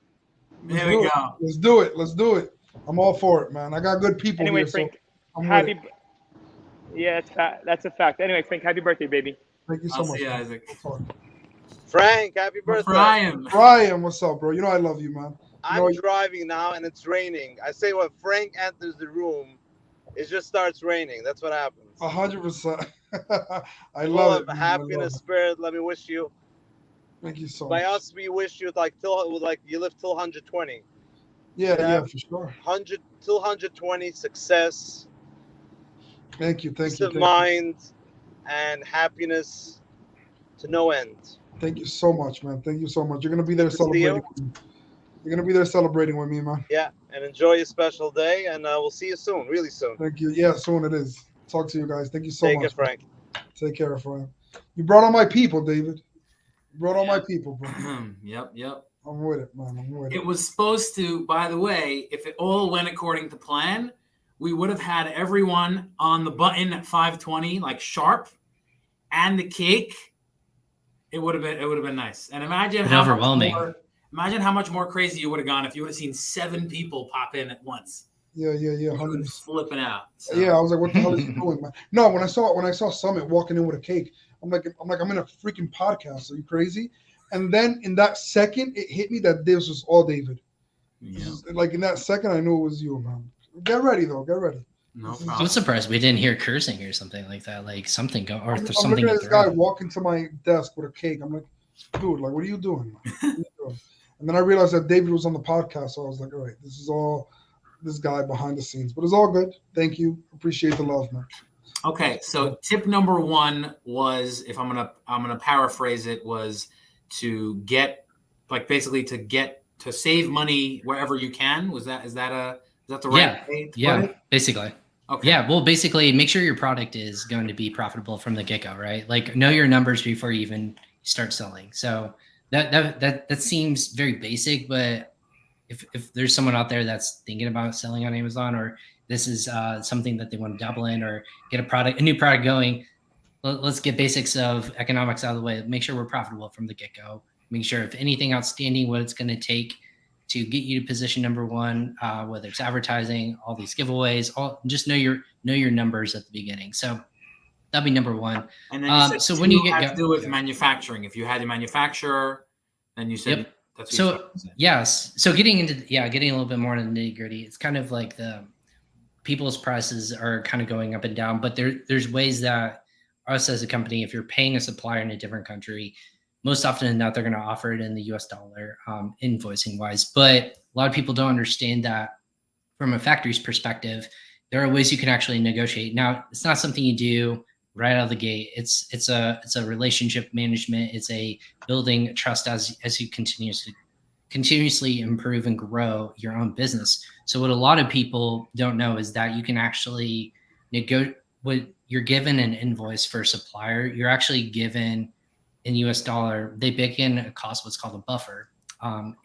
Speaker 3: There we go.
Speaker 2: Let's do it. Let's do it. I'm all for it, man. I got good people
Speaker 10: Anyway,
Speaker 2: here,
Speaker 10: Frank,
Speaker 2: so I'm with it.
Speaker 10: Yeah, that's a fact. Anyway, Frank, happy birthday, baby.
Speaker 2: Thank you so
Speaker 3: I'll
Speaker 2: much,
Speaker 3: see you,
Speaker 2: man.
Speaker 3: Isaac.
Speaker 11: Frank, happy birthday.
Speaker 2: Brian, what's up, bro? You know I love you, man.
Speaker 11: I'm driving now and it's raining. I say when Frank enters the room, it just starts raining. That's what happens.
Speaker 2: 100%. I
Speaker 11: Full
Speaker 2: love
Speaker 11: of
Speaker 2: it.
Speaker 11: happiness, spirit. Let me wish you.
Speaker 2: Thank you so
Speaker 11: By
Speaker 2: much.
Speaker 11: us, we wish you like you live till 120.
Speaker 2: Yeah, for sure.
Speaker 11: 100 till 120, success.
Speaker 2: Thank you.
Speaker 11: Peace of mind and happiness to no end.
Speaker 2: Thank you so much, man. Thank you so much. You're gonna be there
Speaker 11: Good to see
Speaker 2: celebrating. You're gonna be there celebrating with me, man.
Speaker 11: Yeah, and enjoy your special day, and we'll see you soon, really soon.
Speaker 2: Thank you. Yeah, soon it is. Talk to you guys. Thank you so
Speaker 11: Take
Speaker 2: much.
Speaker 11: care, Frank.
Speaker 2: Take care, Frank. You brought all my people, David. You brought all my people, bro.
Speaker 3: Yep.
Speaker 2: I'm with it, man. I'm with it.
Speaker 3: It was supposed to, by the way, if it all went according to plan, we would have had everyone on the button at 5:20, like sharp, and the cake. It would have been nice. And imagine how imagine how much more crazy you would have gone if you would have seen 7 people pop in at once.
Speaker 2: Yeah.
Speaker 3: 100%. Flipping out. So.
Speaker 2: Yeah, I was like, what the hell is he doing, man? No, when I saw Summit walking in with a cake, I'm in a freaking podcast. Are you crazy? And then in that second, it hit me that this was all David.
Speaker 3: Yeah.
Speaker 2: Like in that second, I knew it was you, man. Get ready though. Get ready.
Speaker 3: No
Speaker 4: problem. I'm surprised we didn't hear cursing or something like that. Like something go or
Speaker 2: I'm
Speaker 4: something.
Speaker 2: looking at this guy walking to my desk with a cake. I'm like, dude, like, what are you doing? Man? What are you doing? And then I realized that David was on the podcast, so I was like, all right, this is all this guy behind the scenes, but it's all good. Thank you. Appreciate the love, man.
Speaker 3: Okay, so tip number 1 was, if I'm gonna paraphrase it, was to get to save money wherever you can. Is that the right way to put it?
Speaker 4: Basically.
Speaker 3: Okay.
Speaker 4: Yeah, well, basically, make sure your product is going to be profitable from the get-go, right? Like, know your numbers before you even start selling. So that seems very basic, but if there's someone out there that's thinking about selling on Amazon, or this is something that they want to dabble in or get a new product going, let's get basics of economics out of the way. Make sure we're profitable from the get-go. Make sure if anything outstanding, what it's going to take to get you to position number 1, whether it's advertising, all these giveaways, just know your numbers at the beginning. So that'd be number 1.
Speaker 3: And then you said
Speaker 4: so when you get
Speaker 3: to do with manufacturing, if you had a manufacturer, then you said that's what
Speaker 4: yes. So getting a little bit more into the nitty-gritty, it's kind of like the people's prices are kind of going up and down, but there's ways that us as a company, if you're paying a supplier in a different country, most often than not, they're going to offer it in the US dollar, invoicing wise. But a lot of people don't understand that from a factory's perspective, there are ways you can actually negotiate. Now, it's not something you do right out of the gate. It's a relationship management. It's a building trust as you continuously improve and grow your own business. So what a lot of people don't know is that you can actually when you're given an invoice for a supplier, you're actually given in US dollar, they bake in a cost, what's called a buffer.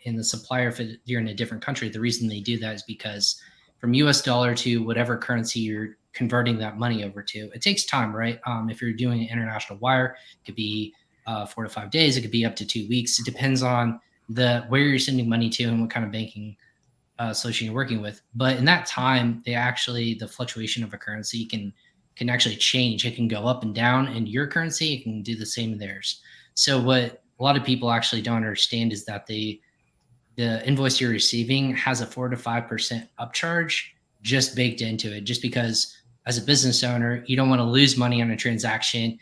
Speaker 4: In the supplier, if you're in a different country, the reason they do that is because from US dollar to whatever currency you're converting that money over to, it takes time, right? If you're doing an international wire, it could be 4 to 5 days. It could be up to 2 weeks. It depends on where you're sending money to and what kind of banking solution you're working with. But in that time, the fluctuation of a currency can actually change. It can go up and down in your currency. It can do the same in theirs. So what a lot of people actually don't understand is that the invoice you're receiving has a 4 to 5% upcharge just baked into it, just because as a business owner, you don't want to lose money on a transaction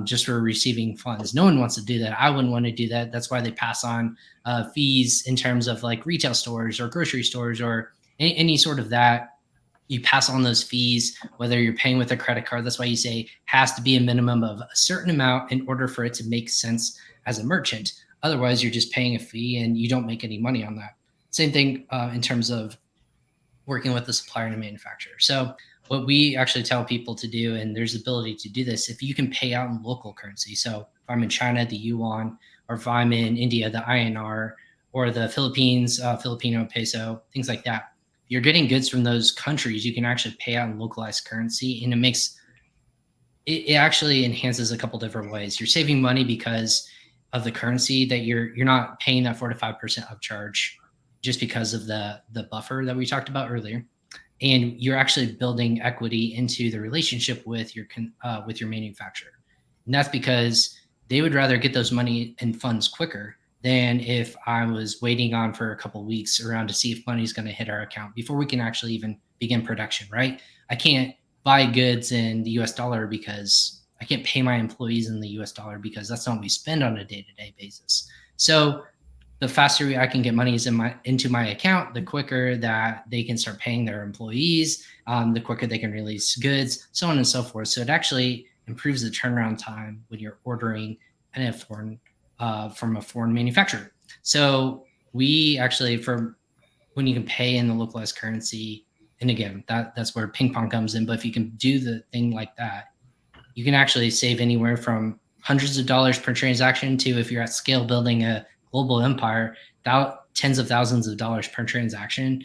Speaker 4: just for receiving funds. No one wants to do that. I wouldn't want to do that. That's why they pass on fees in terms of like retail stores or grocery stores or any sort of that. You pass on those fees, whether you're paying with a credit card. That's why you say has to be a minimum of a certain amount in order for it to make sense as a merchant. Otherwise, you're just paying a fee and you don't make any money on that. Same thing in terms of working with the supplier and a manufacturer. So what we actually tell people to do, and there's the ability to do this, if you can pay out in local currency. So if I'm in China, the yuan, or if I'm in India, the INR, or the Philippines, Filipino peso, things like that. If you're getting goods from those countries, you can actually pay out in localized currency, and it actually enhances a couple different ways. You're saving money because of the currency that you're not paying that 4 to 5% upcharge just because of the buffer that we talked about earlier. And you're actually building equity into the relationship with your manufacturer. And that's because they would rather get those money and funds quicker than if I was waiting on for a couple of weeks around to see if money's going to hit our account before we can actually even begin production, right? I can't buy goods in the US dollar because I can't pay my employees in the US dollar because that's not what we spend on a day-to-day basis. So the faster I can get monies into my account, the quicker that they can start paying their employees, the quicker they can release goods, so on and so forth. So it actually improves the turnaround time when you're ordering from a foreign manufacturer. So we actually, when you can pay in the localized currency, and again, that's where ping pong comes in. But if you can do the thing like that, you can actually save anywhere from hundreds of dollars per transaction to, if you're at scale building a global empire, tens of thousands of dollars per transaction,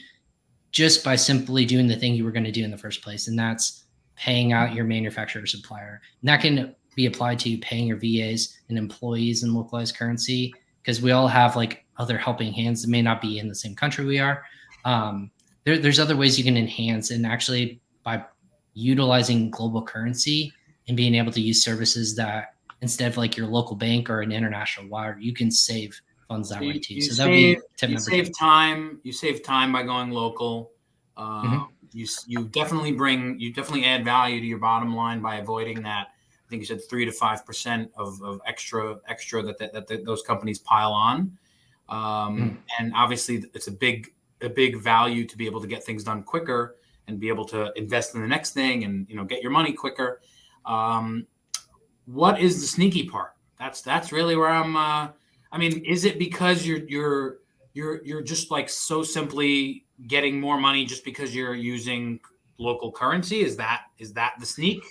Speaker 4: just by simply doing the thing you were going to do in the first place. And that's paying out your manufacturer or supplier. And that can be applied to paying your VAs and employees in localized currency, because we all have like other helping hands that may not be in the same country we are. There's other ways you can enhance, and actually by utilizing global currency and being able to use services that instead of like your local bank or an international wire, you can save funds that way too. So that would be tip number 2.
Speaker 3: You save time by going local. You definitely add value to your bottom line by avoiding that. I think you said 3 to 5% of extra that those companies pile on. And obviously it's a big value to be able to get things done quicker and be able to invest in the next thing and, get your money quicker. What is the sneaky part? That's really where I'm, is it because you're just like so simply getting more money just because you're using local currency? Is that the sneak?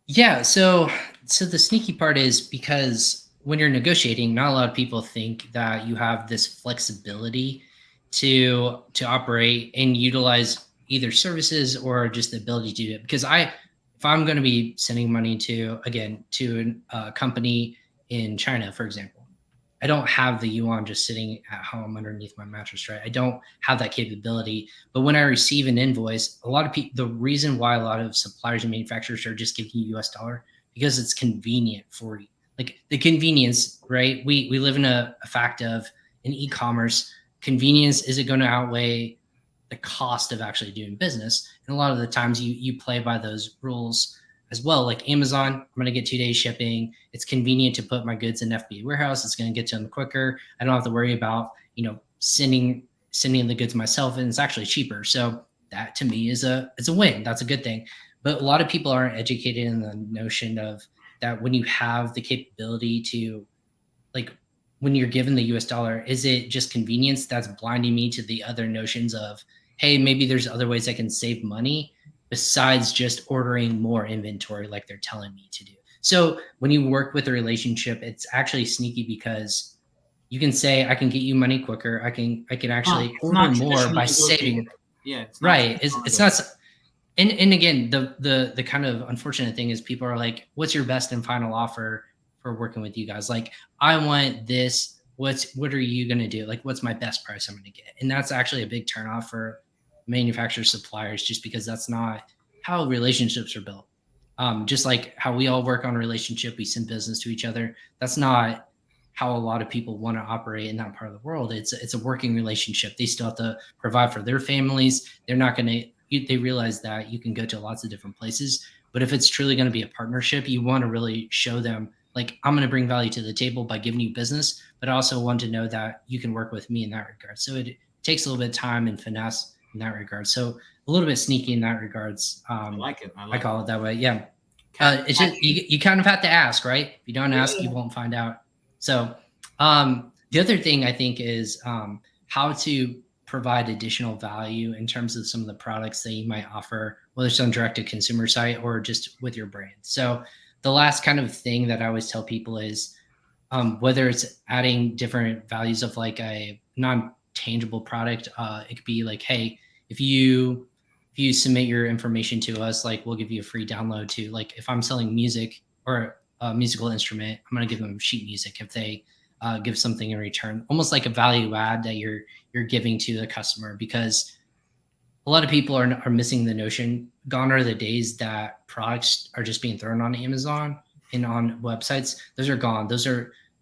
Speaker 4: Yeah. So the sneaky part is because when you're negotiating, not a lot of people think that you have this flexibility to operate and utilize either services or just the ability to do it. Because if I'm going to be sending money to a company in China, for example, I don't have the yuan just sitting at home underneath my mattress, right? I don't have that capability. But when I receive an invoice, a lot of people, the reason why a lot of suppliers and manufacturers are just giving you US dollar, because it's convenient for you. Like the convenience, right? We live in a fact of in e-commerce, convenience isn't going to outweigh the cost of actually doing business. And a lot of the times you play by those rules as well. Like Amazon, I'm going to get 2 days shipping. It's convenient to put my goods in FBA warehouse. It's going to get to them quicker. I don't have to worry about, sending the goods myself, and it's actually cheaper. So that to me is it's a win. That's a good thing. But a lot of people aren't educated in the notion of that when you have the capability to, like, when you're given the US dollar, is it just convenience that's blinding me to the other notions of, hey, maybe there's other ways I can save money besides just ordering more inventory like they're telling me to do. So when you work with a relationship, it's actually sneaky because you can say, I can get you money quicker. I can actually order more by saving.
Speaker 3: Yeah. It's
Speaker 4: not right. It's not. And again, the kind of unfortunate thing is people are like, what's your best and final offer for working with you guys? Like, I want this. What are you going to do? Like, what's my best price I'm going to get? And that's actually a big turnoff for manufacturers, suppliers, just because that's not how relationships are built. Just like how we all work on a relationship, we send business to each other. That's not how a lot of people want to operate in that part of the world. It's a working relationship. They still have to provide for their families. They're not going to, they realize that you can go to lots of different places, but if it's truly going to be a partnership, you want to really show them, like, I'm going to bring value to the table by giving you business, but I also want to know that you can work with me in that regard. So it takes a little bit of time and finesse in that regard. So a little bit sneaky in that regards.
Speaker 3: I like it.
Speaker 4: I call it that way. Yeah. It's just, you kind of have to ask, right? If you don't ask, you won't find out. So the other thing I think is how to provide additional value in terms of some of the products that you might offer, whether it's on direct to consumer site or just with your brand. So the last kind of thing that I always tell people is whether it's adding different values of like a non-tangible product, it could be like, hey, if you submit your information to us, like we'll give you a free download to, like, if I'm selling music or a musical instrument, I'm going to give them sheet music if they give something in return, almost like a value add that you're giving to the customer, because a lot of people are missing the notion. Gone are the days that products are just being thrown on Amazon and on websites. Those are gone.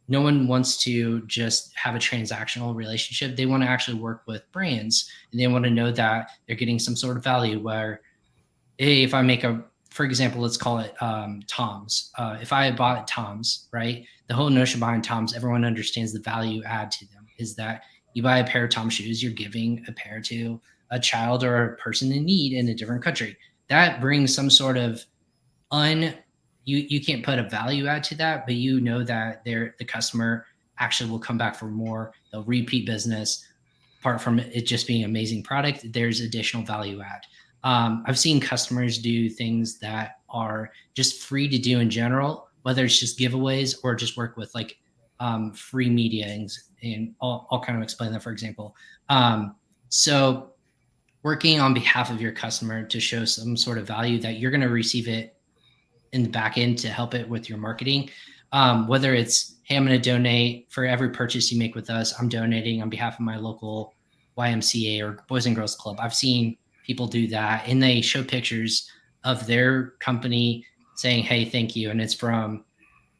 Speaker 4: No one wants to just have a transactional relationship. They want to actually work with brands, and they want to know that they're getting some sort of value where, hey, if I make for example, let's call it Tom's. If I bought Tom's, right? The whole notion behind Tom's, everyone understands the value add to them is that you buy a pair of Tom's shoes, you're giving a pair to a child or a person in need in a different country. That brings some sort of you can't put a value add to that, but you know that the customer actually will come back for more. They'll repeat business. Apart from it just being an amazing product, there's additional value add. I've seen customers do things that are just free to do in general, whether it's just giveaways or just work with like free media, and I'll kind of explain that, for example. So working on behalf of your customer to show some sort of value that you're going to receive it in the back end to help it with your marketing. Whether it's, hey, I'm going to donate for every purchase you make with us, I'm donating on behalf of my local YMCA or Boys and Girls Club. I've seen people do that, and they show pictures of their company saying, hey, thank you. And it's from,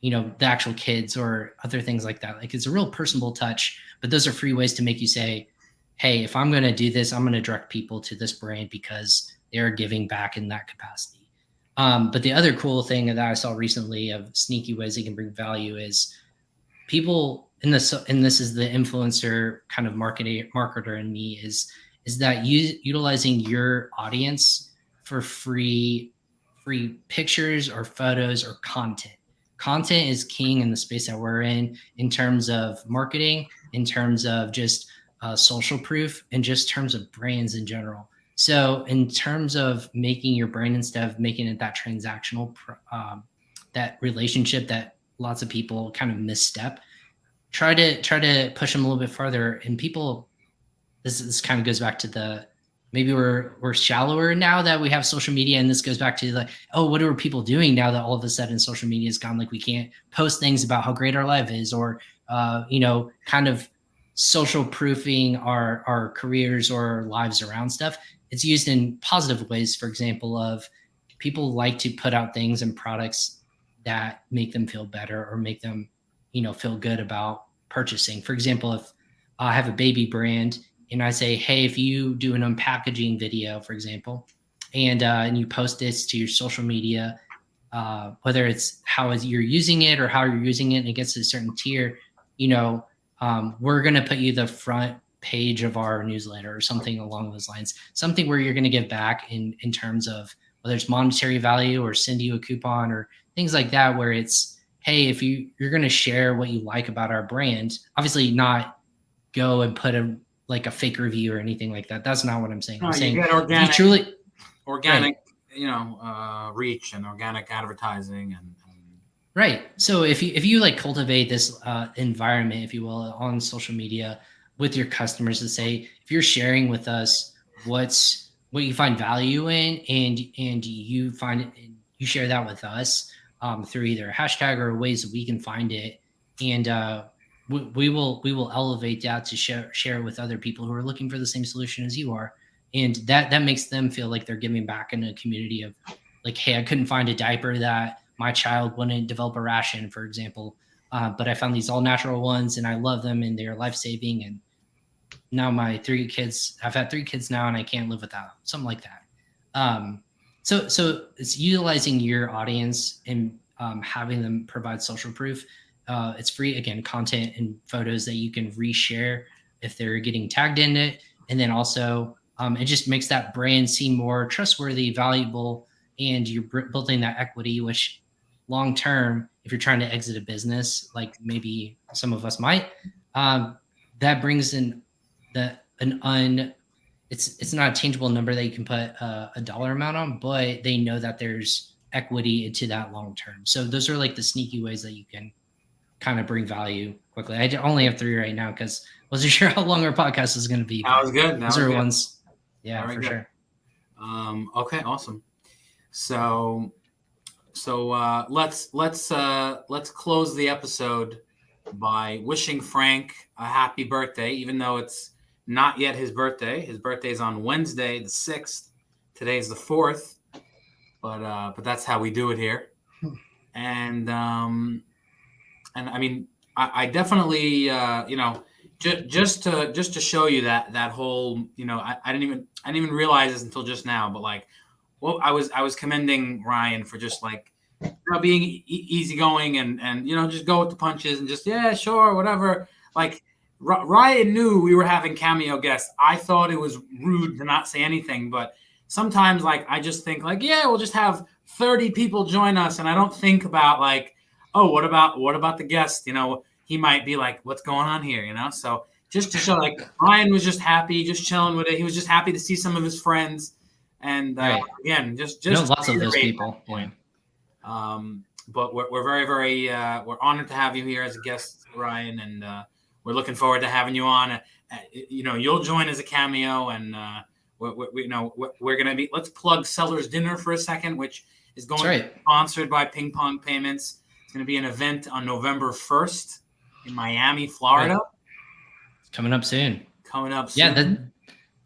Speaker 4: the actual kids or other things like that. Like, it's a real personable touch, but those are free ways to make you say, hey, if I'm going to do this, I'm going to direct people to this brand because they're giving back in that capacity. But the other cool thing that I saw recently of sneaky ways they can bring value is people, and this is the influencer kind of marketer in me, is that utilizing your audience for free pictures or photos or content. Content is king in the space that we're in terms of marketing, in terms of just social proof, and just terms of brands in general. So in terms of making your brand, instead of making it that transactional, that relationship that lots of people kind of misstep, try to push them a little bit farther. And people, this kind of goes back to maybe we're shallower now that we have social media, and this goes back to like, oh, what are people doing now that all of a sudden social media is gone? Like, we can't post things about how great our life is, or kind of social proofing our careers or our lives around stuff. It's used in positive ways. For example, of people like to put out things and products that make them feel better or make them, feel good about purchasing. For example, if I have a baby brand and I say, hey, if you do an unpackaging video, for example, and you post this to your social media, whether it's how you're using it or how you're using it, and it gets to a certain tier, we're going to put you the front page of our newsletter or something along those lines, something where you're going to give back in terms of whether it's monetary value or send you a coupon or things like that, where it's, hey, if you're going to share what you like about our brand, obviously not go and put a fake review or anything like that. That's not what I'm saying. I'm saying
Speaker 3: you get organic,
Speaker 4: right.
Speaker 3: Reach and organic advertising and
Speaker 4: right. So if you like cultivate this environment, if you will, on social media with your customers, to say, if you're sharing with us what you find value in, and you find it, you share that with us through either a hashtag or ways that we can find it, and we will elevate that to share it with other people who are looking for the same solution as you are, and that makes them feel like they're giving back in a community of like, hey, I couldn't find a diaper that my child wouldn't develop a rash in, for example. but I found these all natural ones and I love them and they're life-saving. And now I've had 3 kids now and I can't live without them, something like that. So it's utilizing your audience and having them provide social proof. It's free, again, content and photos that you can reshare if they're getting tagged in it. And then also it just makes that brand seem more trustworthy, valuable, and you're building that equity, which long-term, if you're trying to exit a business, like maybe some of us might, that brings in it's not a tangible number that you can put a dollar amount on, but they know that there's equity into that long-term. So those are like the sneaky ways that you can kind of bring value quickly. I only have 3 right now because I wasn't sure how long our podcast is going to be.
Speaker 3: That was good.
Speaker 4: Those are ones. Yeah, for sure.
Speaker 3: Okay, awesome. So let's close the episode by wishing Frank a happy birthday, even though it's not yet his birthday. His birthday is on Wednesday, the 6th. Today's the 4th, but that's how we do it here. And I mean, I definitely just to show you that whole, I didn't even realize this until just now, but like, well, I was commending Ryan for just like, being easygoing and just go with the punches and just, yeah, sure, whatever. Like Ryan knew we were having cameo guests. I thought it was rude to not say anything, but sometimes like I just think like, yeah, we'll just have 30 people join us, and I don't think about like, oh, what about the guest? He might be like, what's going on here? So just to show like Ryan was just happy, just chilling with it. He was just happy to see some of his friends, and again, just
Speaker 4: lots of those people.
Speaker 3: But we're very, very we're honored to have you here as a guest, Ryan, and we're looking forward to having you on. You'll join as a cameo, and we're gonna be. Let's plug Sellers Dinner for a second, which is going to be sponsored by Ping Pong Payments. It's going to be an event on November 1st in Miami, Florida.
Speaker 4: It's coming up soon. Yeah.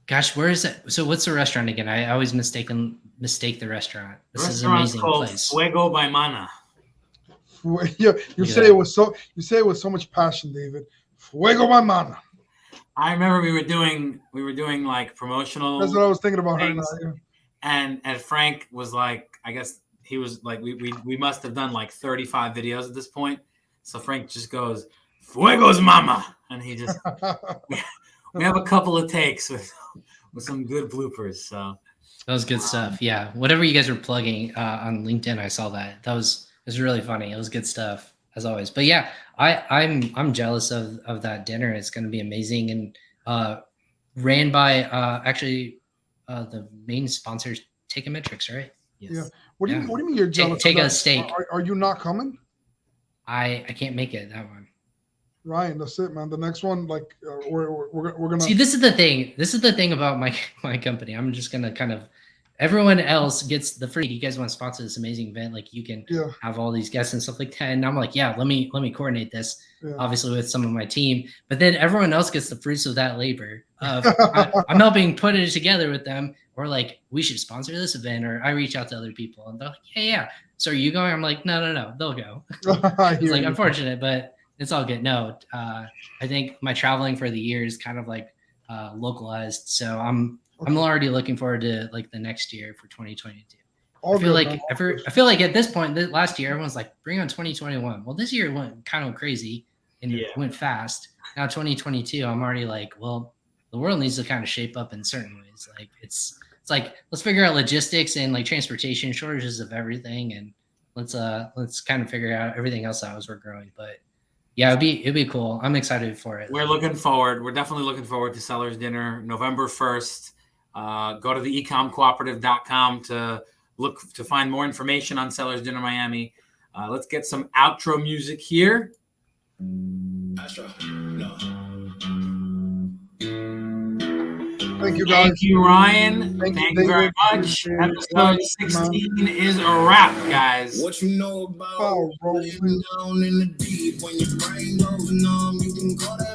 Speaker 4: Gosh, where is it? So what's the restaurant again? I always mistake the restaurant. This is an amazing place.
Speaker 3: Fuego by Mana.
Speaker 2: Yeah, you say it with so much passion, David. Fuego by Mana.
Speaker 3: I remember we were doing like promotional.
Speaker 2: That's what I was thinking about right now. Yeah.
Speaker 3: And Frank was like, I guess he was like, we must have done like 35 videos at this point. So Frank just goes, Fuego's Mama, and he just we have a couple of takes with some good bloopers. So
Speaker 4: that was good stuff. Yeah, whatever you guys were plugging on LinkedIn, I saw that. It was really funny. It was good stuff as always. But yeah, I'm jealous of that dinner. It's going to be amazing, and ran by the main sponsors, Takeometrics, right?
Speaker 2: Yes. Yeah. What do you mean you're jealous?
Speaker 4: Take a steak.
Speaker 2: Are you not coming?
Speaker 4: I can't make it, that one.
Speaker 2: Ryan, that's it, man. The next one, like we're gonna
Speaker 4: see. This is the thing. This is the thing about my company. I'm just gonna kind of. Everyone else gets the free. You guys want to sponsor this amazing event? Like you can have all these guests and stuff like that. And I'm like, yeah, let me coordinate this. Yeah. Obviously with some of my team, but then everyone else gets the fruits of that labor. I'm helping put it together with them. Or like, we should sponsor this event. Or I reach out to other people and they're like, yeah. So are you going? I'm like, no, they'll go. It's like unfortunate, but it's all good. No, I think my traveling for the year is kind of like localized. So I'm already looking forward to like the next year for 2022. I feel like at this point, last year, everyone's like, bring on 2021. Well, this year went kind of crazy and it went fast. Now 2022, I'm already like, well, the world needs to kind of shape up in certain ways. Like it's like, let's figure out logistics and like transportation, shortages of everything. And let's kind of figure out everything else as we're growing. But yeah, it'd be cool. I'm excited for it.
Speaker 3: We're definitely looking forward to Sellers Dinner, November 1st. Go to the ecomcooperative.com to find more information on Sellers Dinner Miami. Let's get some outro music here.
Speaker 2: Thank you, guys.
Speaker 3: Thank you, Ryan. Thank you very much. Episode 16 is a wrap, guys.
Speaker 12: What you know about rolling down in the deep when your brain goes numb, you can go that